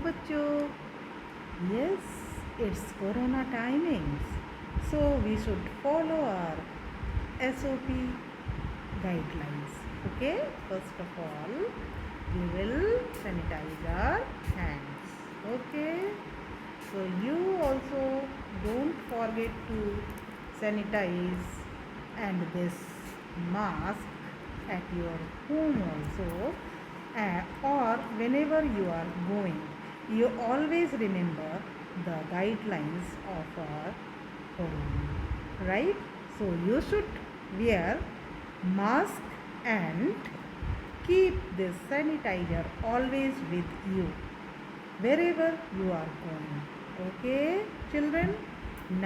बच्चों. Yes, it's Corona timings, so we should follow our SOP guidelines. Okay, first of all, we will sanitize our hands. Okay, so you also don't forget to sanitize and this mask at your home also, or whenever you are going. You always remember the guidelines of our corona, right? So you should wear mask and keep this sanitizer always with you wherever you are going. Okay, children?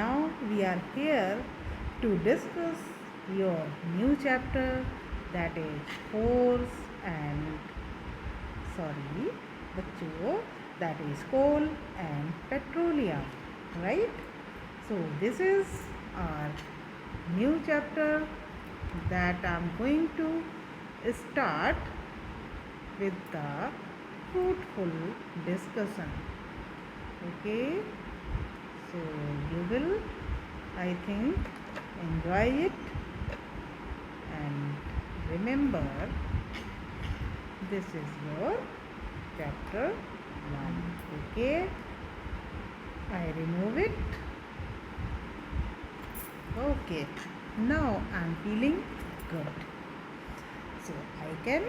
Now we are here to discuss your new chapter, that is force and बच्चों, that is coal and petroleum, right? So this is our new chapter that I am going to start with the fruitful discussion. Okay, so you will, I think, enjoy it, and remember, this is your chapter 1. Okay, I remove it. Okay, now I am feeling good, so I can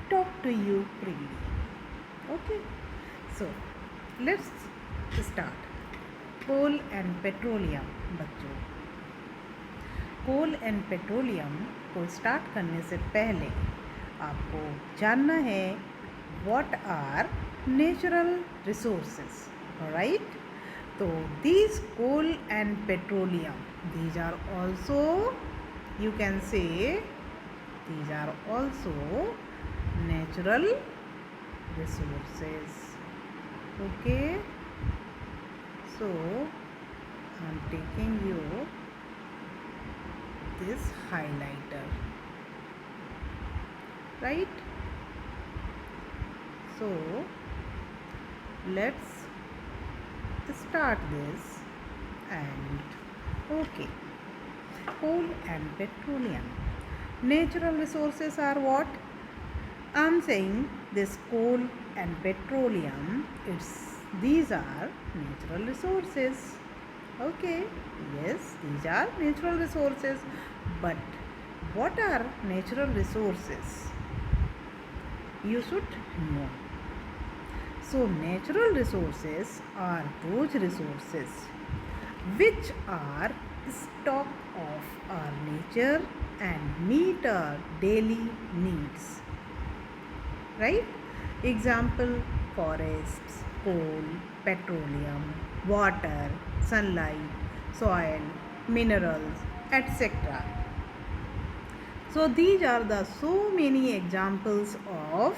talk to you freely. Okay, so let's start. Coal and petroleum. बच्चों, coal and petroleum को start करने से पहले आपको जानना है what are natural resources, right? तो these coal and petroleum, these are also, you can say, these are also natural resources. Okay, so I am taking you this highlighter, right? So let's start this. And okay, coal and petroleum, natural resources are what? I'm saying this coal and petroleum, these are natural resources. Okay, yes, these are natural resources. But what are natural resources? You should know. So natural resources are those resources which are stock of our nature and meet our daily needs, right? Example: forests, coal, petroleum, water, sunlight, soil, minerals, etc. So these are the so many examples of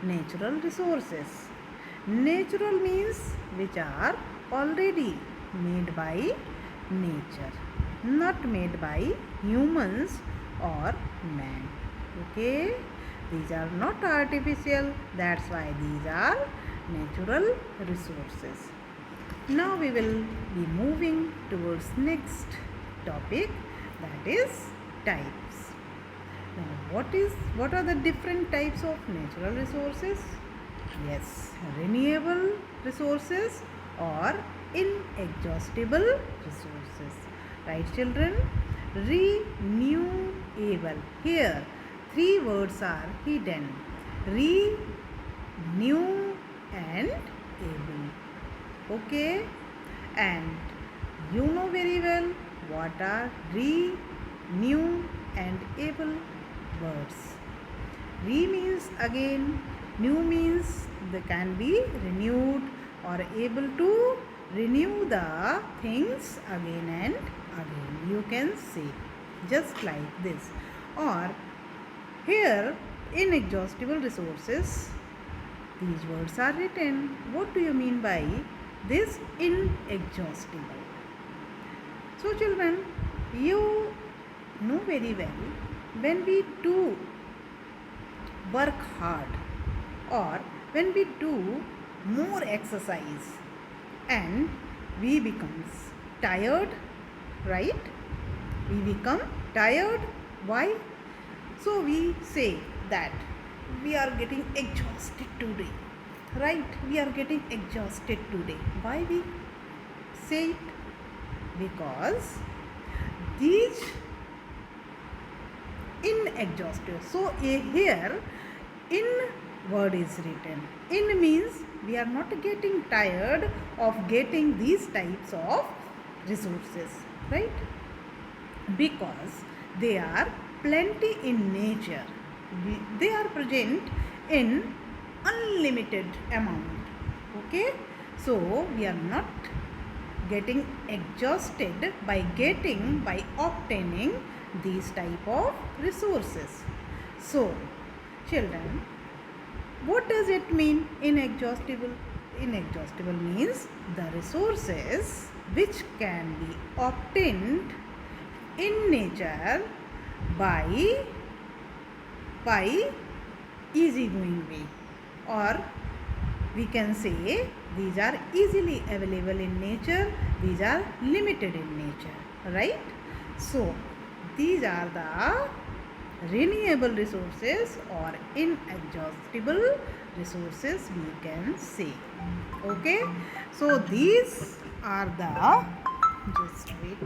natural resources. Natural means which are already made by nature, not made by humans or man. Okay, these are not artificial, that's why these are natural resources. Now we will be moving towards next topic, that is types. Now what are the different types of natural resources? Yes, renewable resources or inexhaustible resources, right children? Renewable, here three words are hidden: renew and able. Okay, and you know very well what are renew and able words. Re means again, new means they can be renewed or able to renew the things again and again. You can say just like this. Or here, inexhaustible resources, these words are written. What do you mean by this inexhaustible? So children, you know very well, when we do work hard or when we do more exercise, and we becomes tired, right? We become tired. Why? So we say that we are getting exhausted today, right? We are getting exhausted today. Why we say it? Because these inexhaustive. So here in word is written. In means we are not getting tired of getting these types of resources, right? Because they are plenty in nature. They are present in unlimited amount. Okay, so we are not getting exhausted by obtaining these type of resources. So children, what does it mean inexhaustible? Inexhaustible means the resources which can be obtained in nature by easygoing way, or we can say these are easily available in nature, these are limited in nature, right? So these are the renewable resources or inexhaustible resources we can say. Okay, so these are the, just wait.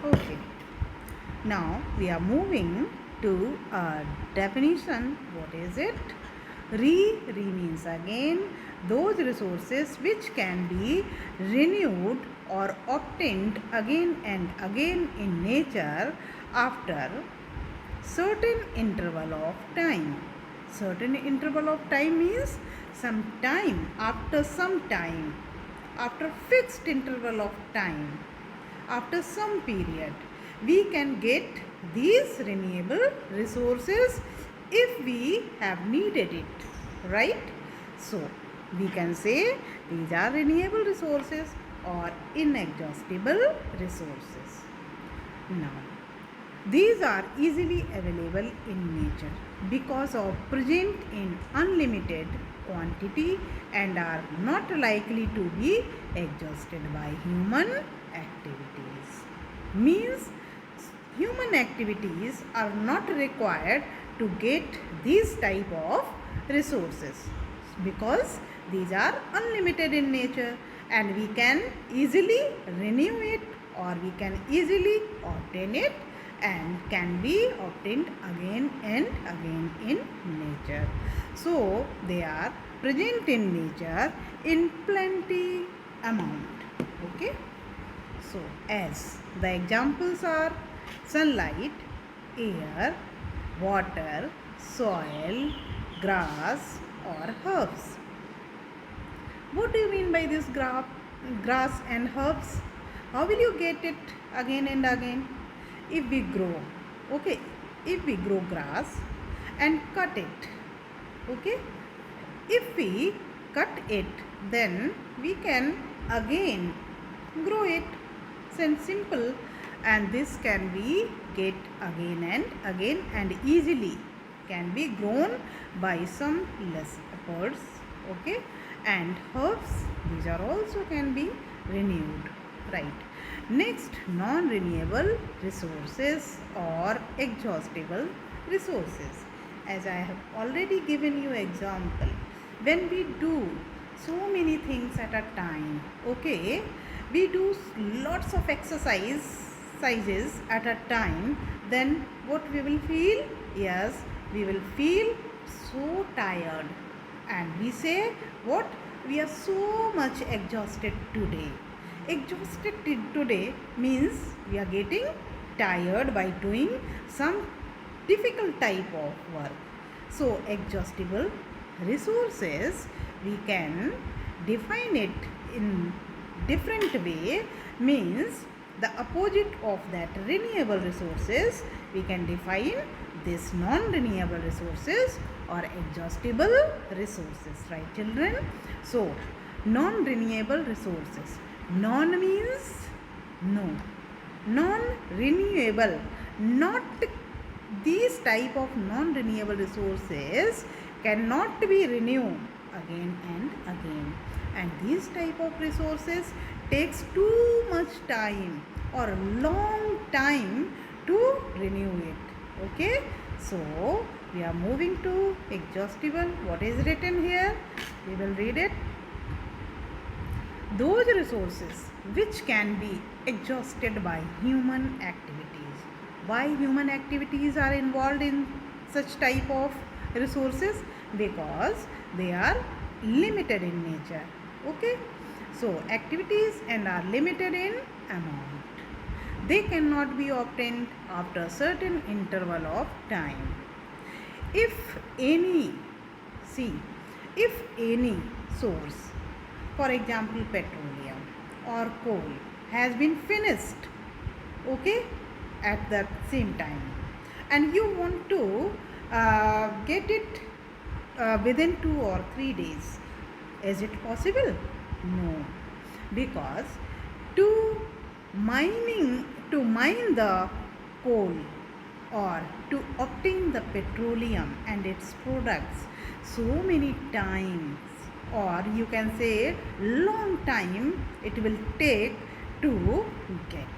Okay, now we are moving to a definition. What is it? Re means again those resources which can be renewed or obtained again and again in nature after certain interval of time. Certain interval of time means some time, after some time, after fixed interval of time, after some period, we can get these renewable resources if we have needed it, right? So we can say these are renewable resources or inexhaustible resources. Now these are easily available in nature because of present in unlimited quantity and are not likely to be exhausted by human activities. Means human activities are not required to get these type of resources because these are unlimited in nature and we can easily renew it or we can easily obtain it and can be obtained again and again in nature. So they are present in nature in plenty amount. Okay. So as the examples are sunlight, air, water, soil, grass or herbs. What do you mean by this grass and herbs? How will you get it again and again? If we grow, okay, if we grow grass and cut it, okay, if we cut it, then we can again grow it. Simple, and this can be get again and again and easily can be grown by some less efforts. Okay, and herbs, these are also can be renewed, right? Next, non-renewable resources or exhaustible resources. As I have already given you example, when we do so many things at a time, okay, we do lots of exercises at a time, then what we will feel? Yes, we will feel so tired and we say what? We are so much exhausted today. Exhausted today means we are getting tired by doing some difficult type of work. So exhaustible resources, we can define it in different way, means the opposite of that renewable resources, we can define this non-renewable resources or exhaustible resources, right children? So non-renewable resources, non means no, non-renewable, not these type of non-renewable resources cannot be renewed again and again, and these type of resources takes too much time or a long time to renew it. Okay, so we are moving to exhaustible. What is written here? We will read it. Those resources which can be exhausted by human activities. Why human activities are involved in such type of resources? Because they are limited in nature. Okay, so activities and are limited in amount. They cannot be obtained after a certain interval of time. If any, see, if any source, for example petroleum or coal, has been finished, okay, at the same time, and you want to get it within 2 or 3 days, is it possible? No, because to to mine the coal or to obtain the petroleum and its products, so many times, or you can say long time it will take to get.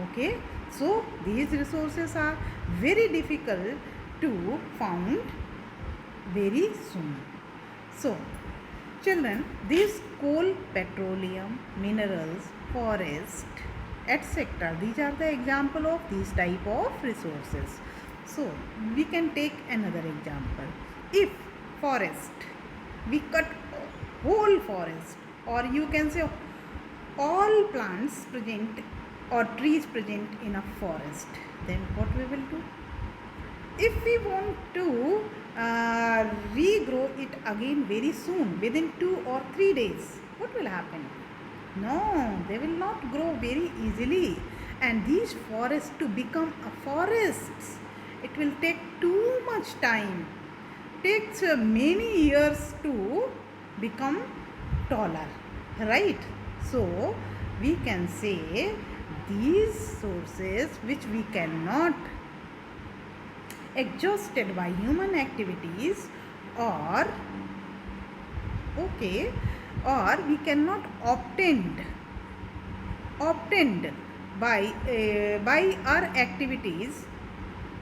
Okay, so these resources are very difficult to found very soon. So children, these coal, petroleum, minerals, forest, etc., these are the example of these type of resources. So we can take another example. If forest, we cut whole forest, or you can say all plants present or trees present in a forest, then what we will do? If we want to regrow it again very soon, within 2 or 3 days, what will happen? No, they will not grow very easily. And these forests, to become a forests, it will take too much time. Takes many years to become taller, right? So we can say these sources which we cannot exhausted by human activities, or okay, or we cannot obtained by our activities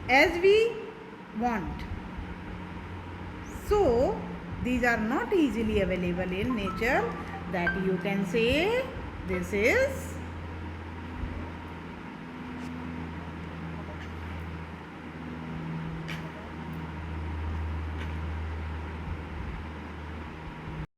as we want. So these are not easily available in nature, that you can say this is